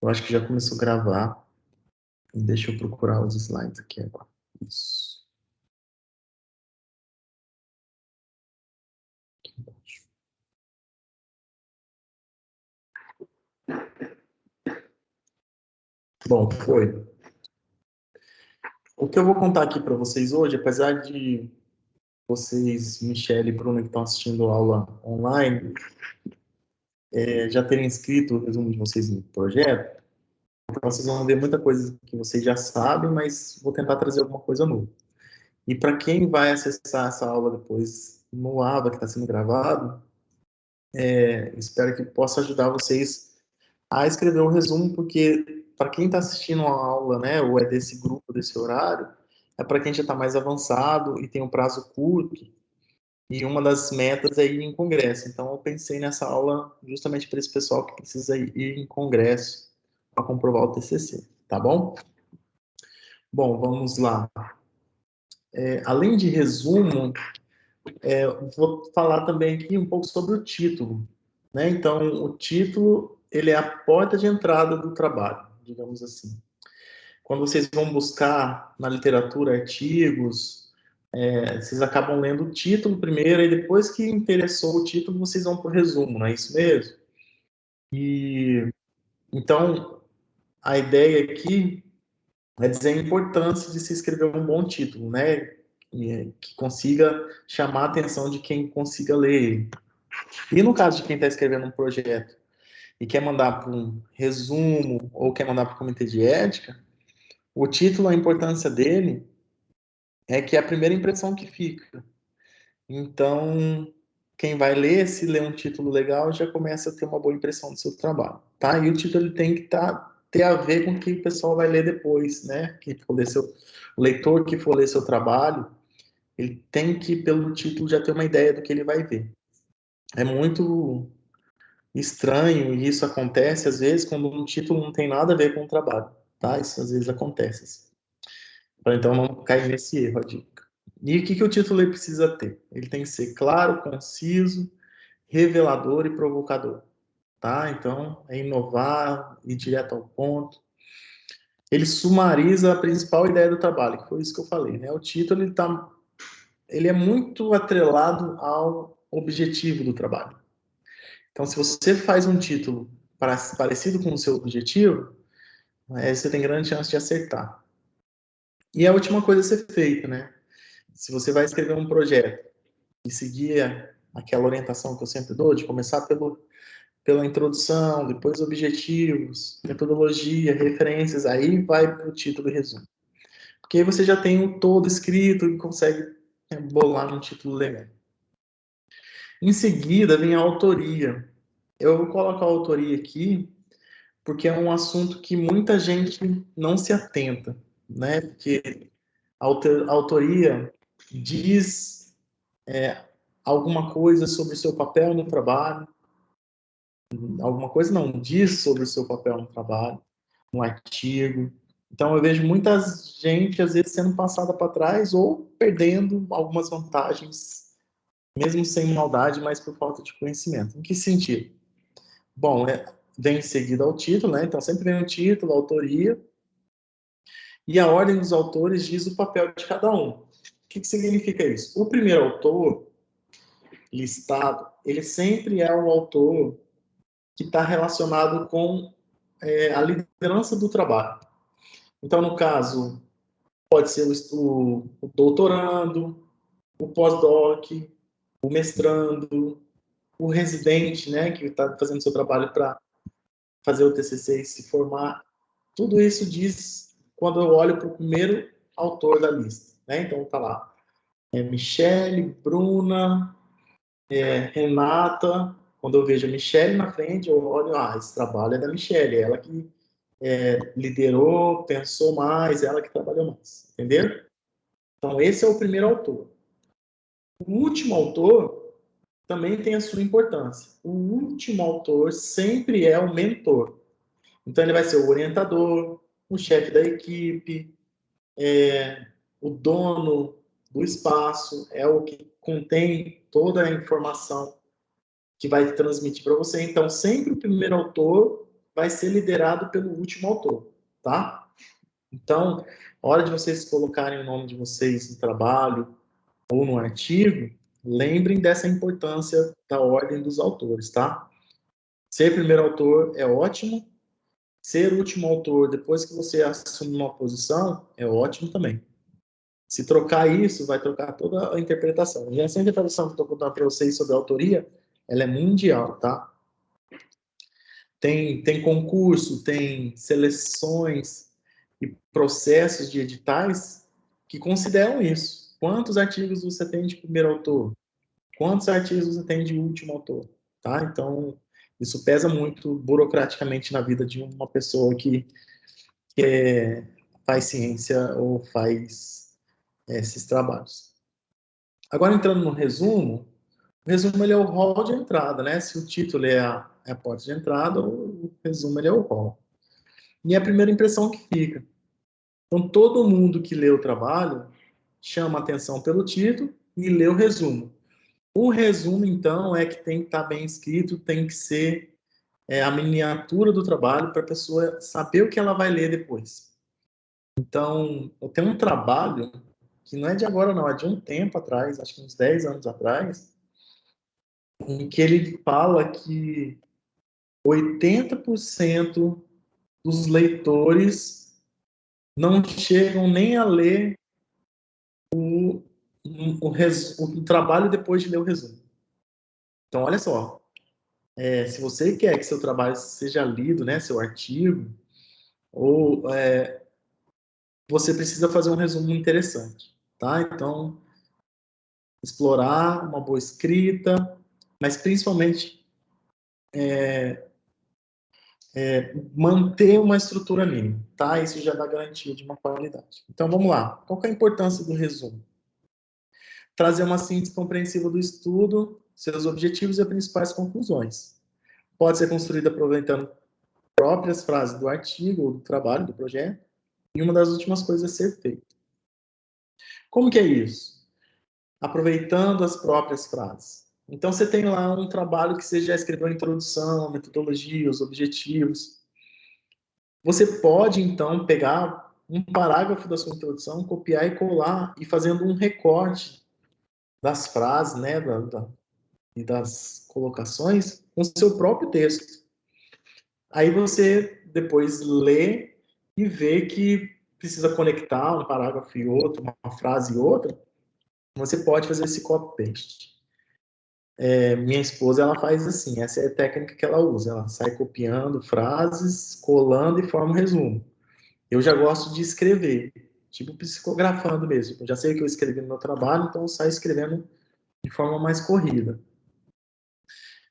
Eu acho que já começou a gravar. Deixa eu procurar os slides aqui agora. Isso. Bom, foi. O que eu vou contar aqui para vocês hoje, apesar de vocês, Michelle e Bruno, que estão assistindo a aula online, já terem inscrito o resumo de vocês no projeto, então vocês vão ver muita coisa que vocês já sabem, mas vou tentar trazer alguma coisa nova. E para quem vai acessar essa aula depois no AVA, que está sendo gravado, espero que possa ajudar vocês a escrever um resumo, porque para quem está assistindo a aula, né, ou é desse grupo, desse horário, é para quem já está mais avançado e tem um prazo curto, e uma das metas é ir em congresso. Então, eu pensei nessa aula justamente para esse pessoal que precisa ir em congresso para comprovar o TCC, tá bom? Bom, vamos lá. Além de resumo, vou falar também aqui um pouco sobre o título, né? Então, o título, ele é a porta de entrada do trabalho, digamos assim. Quando vocês vão buscar na literatura artigos, vocês acabam lendo o título primeiro, e depois que interessou o título, vocês vão para o resumo, não é isso mesmo? E então, a ideia aqui é dizer a importância de se escrever um bom título, né? Que consiga chamar a atenção de quem consiga ler ele. E no caso de quem está escrevendo um projeto e quer mandar para um resumo ou quer mandar para o comitê de ética, o título, a importância dele é que é a primeira impressão que fica. Então, quem vai ler, se ler um título legal, já começa a ter uma boa impressão do seu trabalho, tá? E o título ele tem que ter a ver com o que o pessoal vai ler depois, né? Quem for ler o leitor que for ler seu trabalho, ele tem que, pelo título, já ter uma ideia do que ele vai ver. É muito estranho, e isso acontece às vezes quando um título não tem nada a ver com o trabalho, tá? Isso às vezes acontece, assim. Então não cair nesse erro, a dica. E o que o título ele precisa ter? Ele tem que ser claro, conciso, revelador e provocador, tá? Então é inovar, ir direto ao ponto. Ele sumariza a principal ideia do trabalho, que foi isso que eu falei, né? O título ele é muito atrelado ao objetivo do trabalho. Então, se você faz um título parecido com o seu objetivo, você tem grande chance de acertar. E a última coisa a ser feita, né? Se você vai escrever um projeto e seguir aquela orientação que eu sempre dou, de começar pela introdução, depois objetivos, metodologia, referências, aí vai para o título e resumo. Porque aí você já tem o todo escrito e consegue bolar um título legal. Em seguida vem a autoria. Eu vou colocar a autoria aqui porque é um assunto que muita gente não se atenta, né? Porque a autoria diz alguma coisa sobre o seu papel no trabalho, alguma coisa não, diz sobre o seu papel no trabalho, no artigo. Então eu vejo muita gente às vezes sendo passada para trás ou perdendo algumas vantagens, mesmo sem maldade, mas por falta de conhecimento. Em que sentido? Bom, vem em seguida ao título, né? Então sempre vem o título, a autoria, e a ordem dos autores diz o papel de cada um. O que significa isso? O primeiro autor listado, ele sempre é o autor que está relacionado com a liderança do trabalho. Então, no caso, pode ser o doutorando, o pós-doc, o mestrando, o residente, né, que está fazendo seu trabalho para fazer o TCC e se formar. Tudo isso diz quando eu olho para o primeiro autor da lista, né? Então tá lá, Michele, Bruna, Renata. Quando eu vejo a Michele na frente, eu olho, esse trabalho é da Michele, ela que liderou, pensou mais, ela que trabalhou mais, entendeu? Então esse é o primeiro autor. O último autor também tem a sua importância. O último autor sempre é o mentor. Então ele vai ser o orientador, o chefe da equipe, o dono do espaço, é o que contém toda a informação que vai transmitir para você. Então, sempre o primeiro autor vai ser liderado pelo último autor, tá? Então, a hora de vocês colocarem o nome de vocês no trabalho ou no artigo, lembrem dessa importância da ordem dos autores, tá? Ser primeiro autor é ótimo, ser último autor depois que você assume uma posição é ótimo também. Se trocar isso, vai trocar toda a interpretação. E essa interpretação que eu estou contando para vocês sobre a autoria, ela é mundial, tá? Tem concurso, tem seleções e processos de editais que consideram isso. Quantos artigos você tem de primeiro autor? Quantos artigos você tem de último autor? Tá? Então, isso pesa muito burocraticamente na vida de uma pessoa que faz ciência ou faz esses trabalhos. Agora, entrando no resumo, o resumo ele é o hall de entrada, né? Se o título é a porta de entrada, o resumo ele é o hall. E é a primeira impressão que fica. Então, todo mundo que lê o trabalho chama atenção pelo título e lê o resumo. O resumo, então, é que tem que estar bem escrito, tem que ser a miniatura do trabalho para a pessoa saber o que ela vai ler depois. Então, eu tenho um trabalho que não é de agora, não, é de um tempo atrás, acho que uns 10 anos atrás, em que ele fala que 80% dos leitores não chegam nem a ler o trabalho depois de ler o resumo. Então, olha só, se você quer que seu trabalho seja lido, né, seu artigo, ou você precisa fazer um resumo interessante, tá? Então, explorar uma boa escrita, mas principalmente manter uma estrutura mínima, tá? Isso já dá garantia de uma qualidade. Então, vamos lá. Qual que é a importância do resumo? Trazer uma síntese compreensível do estudo, seus objetivos e as principais conclusões. Pode ser construída aproveitando próprias frases do artigo ou do trabalho, do projeto, e uma das últimas coisas a ser feita. Como que é isso? Aproveitando as próprias frases. Então, você tem lá um trabalho que você já escreveu a introdução, a metodologia, os objetivos. Você pode, então, pegar um parágrafo da sua introdução, copiar e colar, e fazendo um recorte das frases, né, e das colocações, com o seu próprio texto. Aí você depois lê e vê que precisa conectar um parágrafo e outro, uma frase e outra. Você pode fazer esse copy-paste. Minha esposa, ela faz assim, essa é a técnica que ela usa. Ela sai copiando frases, colando e forma um resumo. Eu já gosto de escrever, tipo psicografando mesmo. Eu já sei o que eu escrevi no meu trabalho, então eu saio escrevendo de forma mais corrida.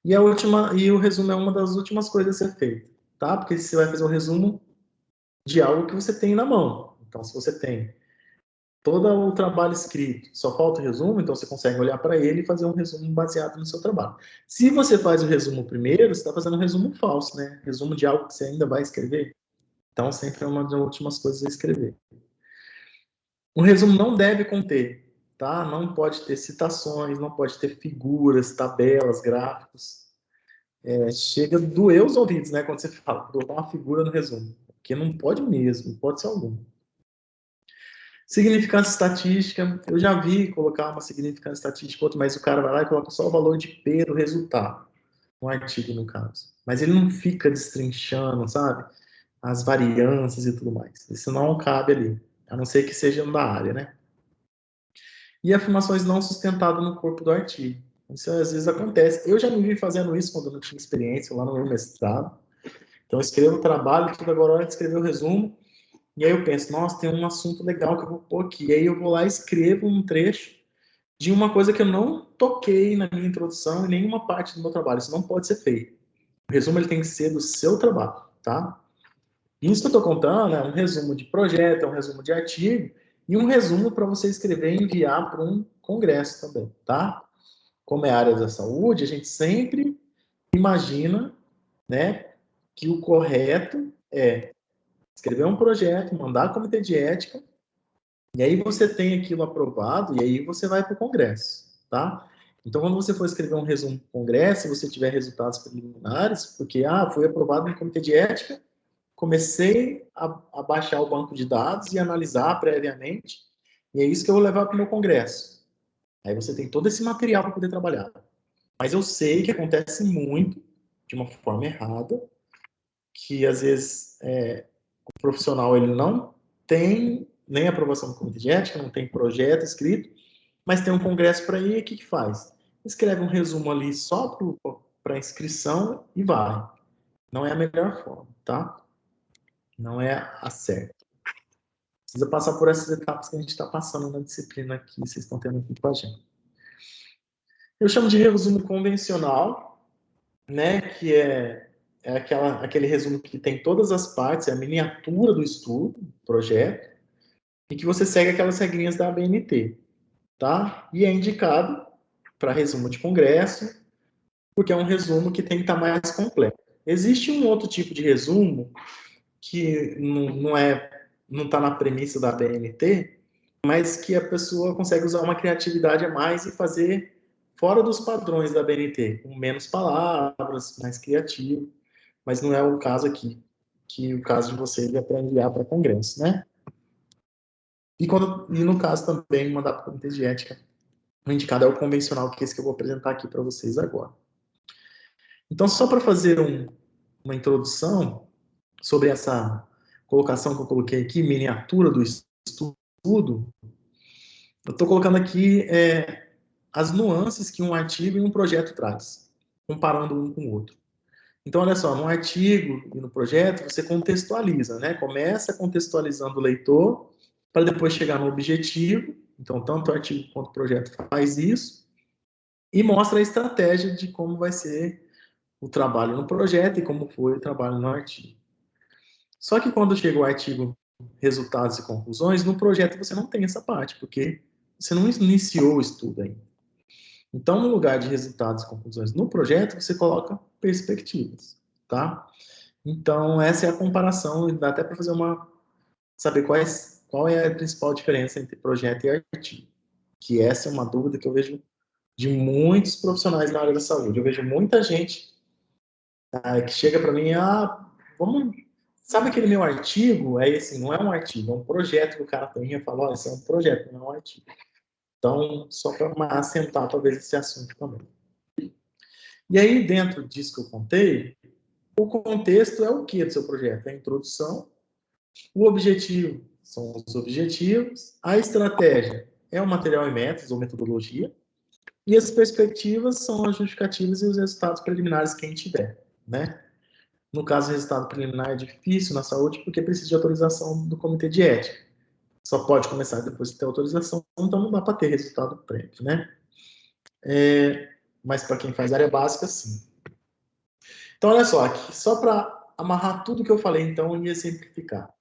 E o resumo é uma das últimas coisas a ser feita, tá? Porque você vai fazer um resumo de algo que você tem na mão. Então, se você tem todo o trabalho escrito, só falta o resumo, então você consegue olhar para ele e fazer um resumo baseado no seu trabalho. Se você faz o resumo primeiro, você está fazendo um resumo falso, né? Resumo de algo que você ainda vai escrever. Então, sempre é uma das últimas coisas a escrever. O resumo não deve conter, tá? Não pode ter citações, não pode ter figuras, tabelas, gráficos. Chega a doer os ouvidos, né? Quando você fala, botar uma figura no resumo. Porque não pode mesmo, não pode ser algum. Significância estatística, eu já vi colocar uma significância estatística, outra, mas o cara vai lá e coloca só o valor de P do resultado, um artigo no caso. Mas ele não fica destrinchando, sabe? As variâncias e tudo mais. Isso não cabe ali, a não ser que seja da área, né? E afirmações não sustentadas no corpo do artigo. Isso às vezes acontece. Eu já me vi fazendo isso quando eu não tinha experiência lá no meu mestrado. Então eu escrevo o trabalho, tudo agora, a hora de escrever o resumo, e aí eu penso, nossa, tem um assunto legal que eu vou pôr aqui. E aí eu vou lá e escrevo um trecho de uma coisa que eu não toquei na minha introdução em nenhuma parte do meu trabalho. Isso não pode ser feito. O resumo ele tem que ser do seu trabalho, tá? Isso que eu estou contando é um resumo de projeto, é um resumo de artigo e um resumo para você escrever e enviar para um congresso também, tá? Como é a área da saúde, a gente sempre imagina, né, que o correto é escrever um projeto, mandar a comitê de ética, e aí você tem aquilo aprovado, e aí você vai para o Congresso, tá? Então, quando você for escrever um resumo do congresso, se você tiver resultados preliminares, porque, foi aprovado no comitê de ética, comecei a baixar o banco de dados e analisar previamente, e é isso que eu vou levar para o meu congresso. Aí você tem todo esse material para poder trabalhar. Mas eu sei que acontece muito, de uma forma errada, que às vezes o profissional ele não tem nem aprovação do comitê de ética, não tem projeto escrito, mas tem um congresso para ir, o que faz? Escreve um resumo ali só para inscrição e vai. Não é a melhor forma, tá? Não é a certa. Precisa passar por essas etapas que a gente está passando na disciplina aqui, vocês estão tendo aqui com a gente. Eu chamo de resumo convencional, né, que é aquele resumo que tem todas as partes, é a miniatura do estudo, projeto, e que você segue aquelas regrinhas da ABNT, tá? E é indicado para resumo de congresso, porque é um resumo que tem que estar mais completo. Existe um outro tipo de resumo que não está na premissa da ABNT, mas que a pessoa consegue usar uma criatividade a mais e fazer fora dos padrões da BNT, com menos palavras, mais criativo, mas não é o caso aqui, que o caso de vocês é para enviar para congresso, né? E no caso também, mandar para o comitê de ética, o indicado é o convencional, que é esse que eu vou apresentar aqui para vocês agora. Então, só para fazer uma introdução sobre essa colocação que eu coloquei aqui, miniatura do estudo, eu estou colocando aqui as nuances que um artigo e um projeto traz, comparando um com o outro. Então, olha só, no artigo e no projeto, você contextualiza, né? Começa contextualizando o leitor, para depois chegar no objetivo. Então, tanto o artigo quanto o projeto faz isso, e mostra a estratégia de como vai ser o trabalho no projeto e como foi o trabalho no artigo. Só que quando chega o artigo resultados e conclusões, no projeto você não tem essa parte, porque você não iniciou o estudo ainda. Então, no lugar de resultados e conclusões no projeto, você coloca perspectivas, tá? Então, essa é a comparação, dá até para fazer saber qual é a principal diferença entre projeto e artigo. Que essa é uma dúvida que eu vejo de muitos profissionais na área da saúde. Eu vejo muita gente que chega para mim, sabe aquele meu artigo? É assim, não é um artigo, é um projeto que o cara tem. Eu falo, esse é um projeto, não é um artigo. Então, só para assentar talvez esse assunto também. E aí, dentro disso que eu contei, o contexto é o que do seu projeto? É a introdução, o objetivo são os objetivos, a estratégia é o material e métodos ou metodologia, e as perspectivas são as justificativas e os resultados preliminares que a gente der, né? No caso, o resultado preliminar é difícil na saúde porque precisa de autorização do comitê de ética. Só pode começar depois de ter autorização, então não dá para ter resultado prévio, né? Mas para quem faz área básica, sim. Então, olha só, aqui, só para amarrar tudo que eu falei, então, e exemplificar.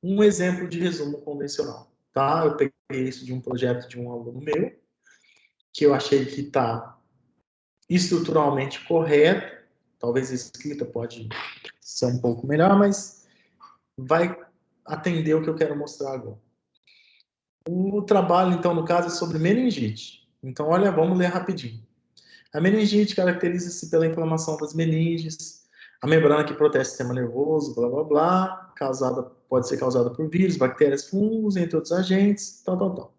Um exemplo de resumo convencional, tá? Eu peguei isso de um projeto de um aluno meu, que eu achei que está estruturalmente correto, talvez a escrita pode ser um pouco melhor, mas vai atender o que eu quero mostrar agora. O trabalho, então, no caso, é sobre meningite. Então, olha, vamos ler rapidinho. A meningite caracteriza-se pela inflamação das meninges, a membrana que protege o sistema nervoso, blá, blá, blá, pode ser causada por vírus, bactérias, fungos, entre outros agentes, tal, tal, tal.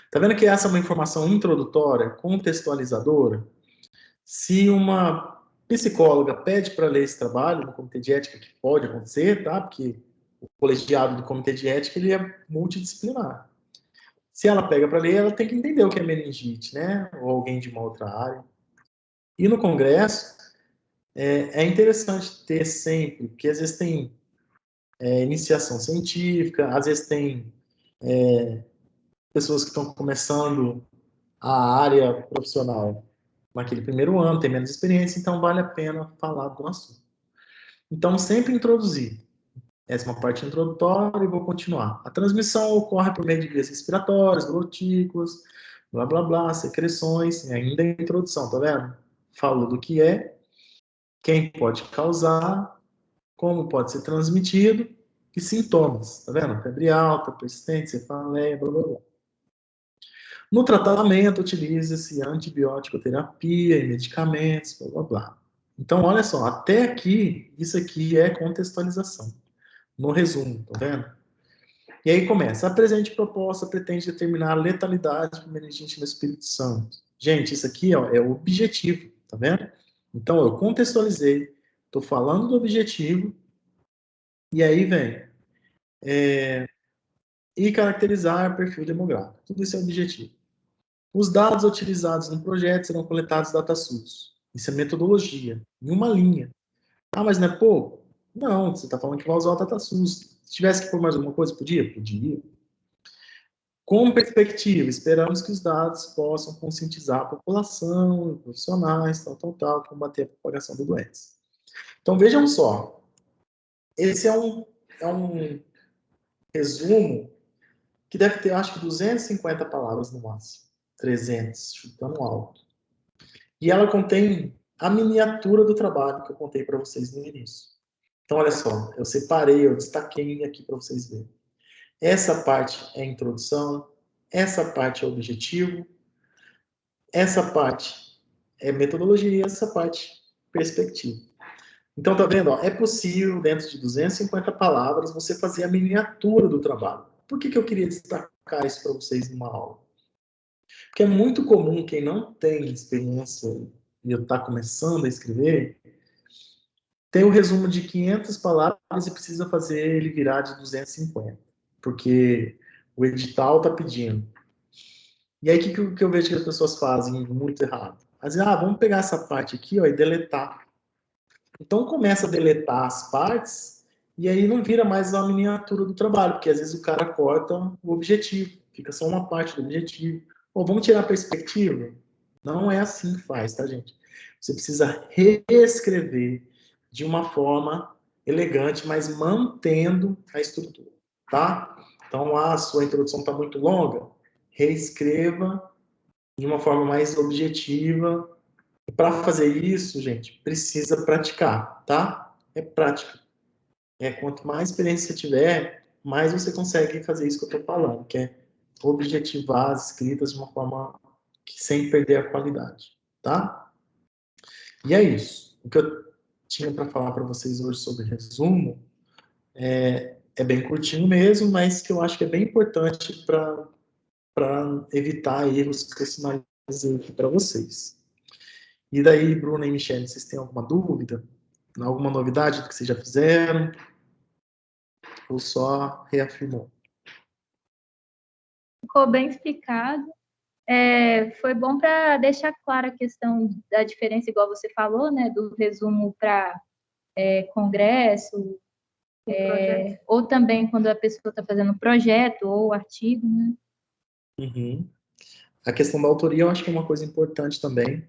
Tá vendo que essa é uma informação introdutória, contextualizadora? Se uma psicóloga pede para ler esse trabalho no comitê de ética, que pode acontecer, tá? Porque o colegiado do comitê de ética ele é multidisciplinar. Se ela pega para ler, ela tem que entender o que é meningite, né? Ou alguém de uma outra área. E no congresso, é interessante ter sempre, porque às vezes tem iniciação científica, às vezes tem pessoas que estão começando a área profissional naquele primeiro ano, tem menos experiência, então vale a pena falar do assunto. Então, sempre introduzir. Essa é uma parte introdutória e vou continuar. A transmissão ocorre por meio de vias respiratórias, gotículas, blá, blá, blá, secreções, e ainda a introdução, tá vendo? Falo do que é, quem pode causar, como pode ser transmitido e sintomas, tá vendo? Febre alta, persistente, cefaleia, blá, blá, blá. No tratamento, utiliza-se antibiótico terapia e medicamentos, blá, blá, blá. Então, olha só, até aqui, isso aqui é contextualização. No resumo, tá vendo? E aí começa. A presente proposta pretende determinar a letalidade do meningite no Espírito Santo. Gente, isso aqui ó, é o objetivo, tá vendo? Então, eu contextualizei, estou falando do objetivo, e aí vem. E caracterizar perfil demográfico. Tudo isso é objetivo. Os dados utilizados no projeto serão coletados DataSUS. Isso é metodologia, em uma linha. Ah, mas não é pouco? Não, você está falando que vai usar o DataSUS. Se tivesse que pôr mais alguma coisa, podia? Podia. Com perspectiva, esperamos que os dados possam conscientizar a população, profissionais, tal, combater a propagação do doença. Então, vejam só. Esse é um resumo que deve ter, acho que, 250 palavras no máximo. 300, chutando alto. E ela contém a miniatura do trabalho que eu contei para vocês no início. Então, olha só, eu separei, eu destaquei aqui para vocês verem. Essa parte é a introdução, essa parte é o objetivo, essa parte é metodologia e essa parte perspectiva. Então, tá vendo? Ó, é possível, dentro de 250 palavras, você fazer a miniatura do trabalho. Por que eu queria destacar isso para vocês numa aula? Porque é muito comum quem não tem experiência e está começando a escrever, tem o resumo de 500 palavras e precisa fazer ele virar de 250, porque o edital está pedindo. E aí, o que eu vejo que as pessoas fazem muito errado? Mas, vamos pegar essa parte aqui ó, e deletar. Então, começa a deletar as partes e aí não vira mais uma miniatura do trabalho, porque às vezes o cara corta o objetivo, fica só uma parte do objetivo. Ou vamos tirar a perspectiva? Não é assim que faz, tá, gente? Você precisa reescrever de uma forma elegante, mas mantendo a estrutura, tá? Então, a sua introdução está muito longa, reescreva de uma forma mais objetiva. E para fazer isso, gente, precisa praticar, tá? É prática. Quanto mais experiência você tiver, mais você consegue fazer isso que eu estou falando, que é objetivar as escritas de uma forma que sem perder a qualidade, tá? E é isso. O que eu tinha para falar para vocês hoje sobre resumo é bem curtinho mesmo, mas que eu acho que é bem importante para evitar erros que eu sinalizei aqui para vocês. E daí, Bruna e Michelle, vocês têm alguma dúvida? Alguma novidade do que vocês já fizeram? Ou só reafirmou? Ficou bem explicado. Foi bom para deixar clara a questão da diferença, igual você falou, né, do resumo para congresso, ou também quando a pessoa está fazendo projeto ou artigo, né? Uhum. A questão da autoria eu acho que é uma coisa importante também.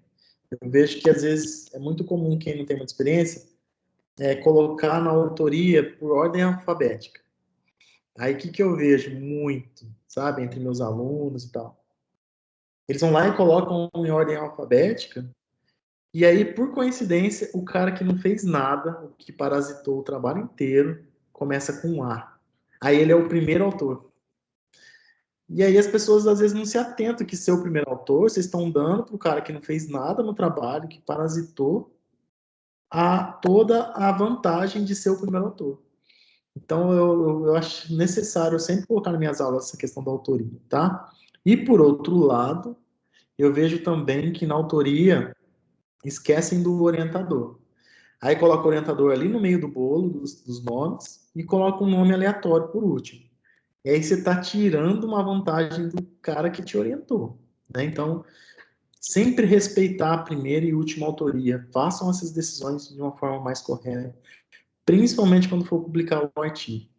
Eu vejo que às vezes é muito comum quem não tem muita experiência colocar na autoria por ordem alfabética. Aí o que eu vejo muito, sabe, entre meus alunos e tal? Eles vão lá e colocam em ordem alfabética, e aí, por coincidência, o cara que não fez nada, o que parasitou o trabalho inteiro, começa com um A. Aí ele é o primeiro autor. E aí as pessoas às vezes não se atentam que ser o primeiro autor, vocês estão dando para o cara que não fez nada no trabalho, que parasitou, toda a vantagem de ser o primeiro autor. Então eu acho necessário sempre colocar nas minhas aulas essa questão da autoria, tá? E por outro lado, eu vejo também que na autoria esquecem do orientador. Aí coloca o orientador ali no meio do bolo dos nomes e coloca um nome aleatório por último. E aí você está tirando uma vantagem do cara que te orientou, né? Então, sempre respeitar a primeira e última autoria. Façam essas decisões de uma forma mais correta, principalmente quando for publicar o artigo.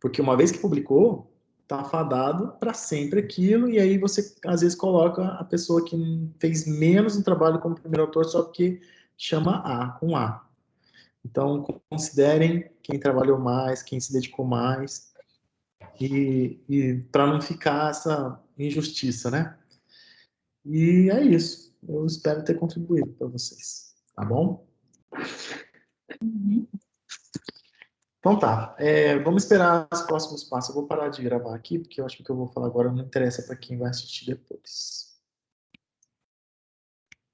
Porque uma vez que publicou, tá fadado para sempre aquilo, e aí você às vezes coloca a pessoa que fez menos no trabalho como primeiro autor só porque chama A, com A. Então, considerem quem trabalhou mais, quem se dedicou mais, e para não ficar essa injustiça, né? E é isso. Eu espero ter contribuído para vocês. Tá bom? Uhum. Então tá, vamos esperar os próximos passos. Eu vou parar de gravar aqui, porque eu acho que o que eu vou falar agora não interessa para quem vai assistir depois.